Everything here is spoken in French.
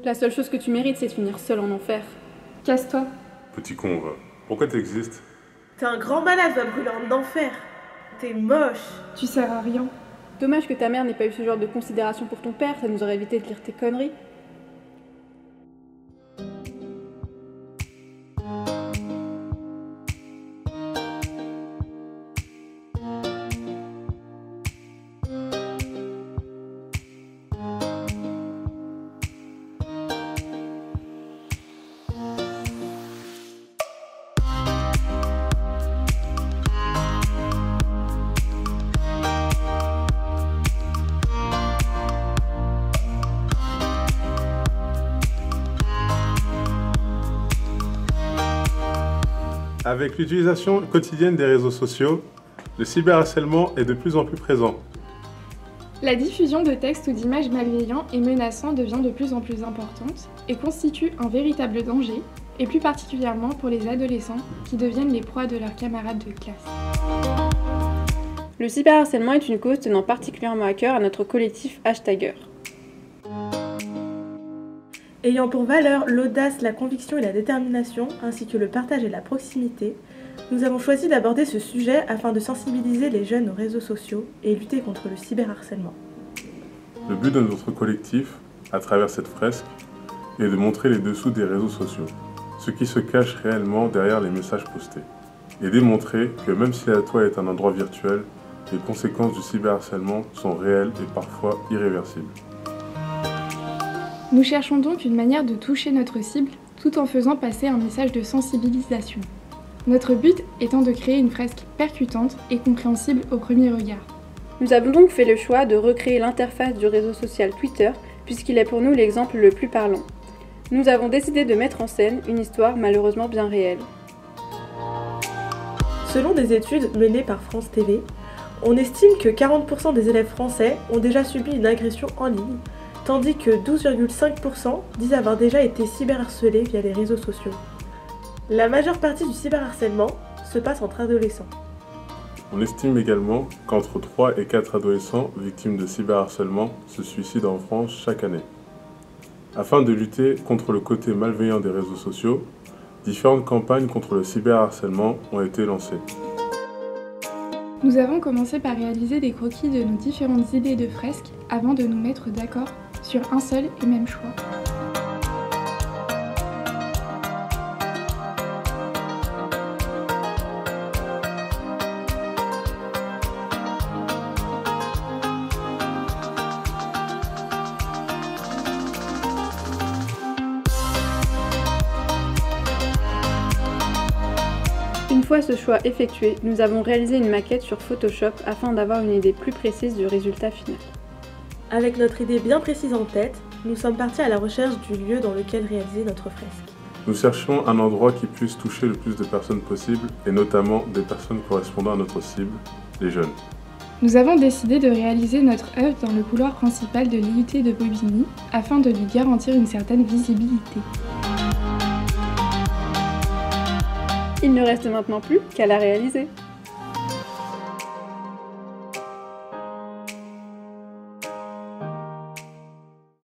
La seule chose que tu mérites, c'est de finir seul en enfer. Casse-toi. Petit con, va. Pourquoi t'existes? T'es un grand malade, va brûler en enfer. T'es moche. Tu sers à rien. Dommage que ta mère n'ait pas eu ce genre de considération pour ton père, ça nous aurait évité de lire tes conneries. Avec l'utilisation quotidienne des réseaux sociaux, le cyberharcèlement est de plus en plus présent. La diffusion de textes ou d'images malveillants et menaçants devient de plus en plus importante et constitue un véritable danger, et plus particulièrement pour les adolescents qui deviennent les proies de leurs camarades de classe. Le cyberharcèlement est une cause tenant particulièrement à cœur à notre collectif #. Ayant pour valeur l'audace, la conviction et la détermination, ainsi que le partage et la proximité, nous avons choisi d'aborder ce sujet afin de sensibiliser les jeunes aux réseaux sociaux et lutter contre le cyberharcèlement. Le but de notre collectif, à travers cette fresque, est de montrer les dessous des réseaux sociaux, ce qui se cache réellement derrière les messages postés, et démontrer que même si la toile est un endroit virtuel, les conséquences du cyberharcèlement sont réelles et parfois irréversibles. Nous cherchons donc une manière de toucher notre cible tout en faisant passer un message de sensibilisation. Notre but étant de créer une fresque percutante et compréhensible au premier regard. Nous avons donc fait le choix de recréer l'interface du réseau social Twitter, puisqu'il est pour nous l'exemple le plus parlant. Nous avons décidé de mettre en scène une histoire malheureusement bien réelle. Selon des études menées par France TV, on estime que 40% des élèves français ont déjà subi une agression en ligne, tandis que 12,5% disent avoir déjà été cyberharcelés via les réseaux sociaux. La majeure partie du cyberharcèlement se passe entre adolescents. On estime également qu'entre 3 et 4 adolescents victimes de cyberharcèlement se suicident en France chaque année. Afin de lutter contre le côté malveillant des réseaux sociaux, différentes campagnes contre le cyberharcèlement ont été lancées. Nous avons commencé par réaliser des croquis de nos différentes idées de fresques avant de nous mettre d'accord sur un seul et même choix. Une fois ce choix effectué, nous avons réalisé une maquette sur Photoshop afin d'avoir une idée plus précise du résultat final. Avec notre idée bien précise en tête, nous sommes partis à la recherche du lieu dans lequel réaliser notre fresque. Nous cherchons un endroit qui puisse toucher le plus de personnes possible, et notamment des personnes correspondant à notre cible, les jeunes. Nous avons décidé de réaliser notre œuvre dans le couloir principal de l'IUT de Bobigny afin de lui garantir une certaine visibilité. Il ne reste maintenant plus qu'à la réaliser.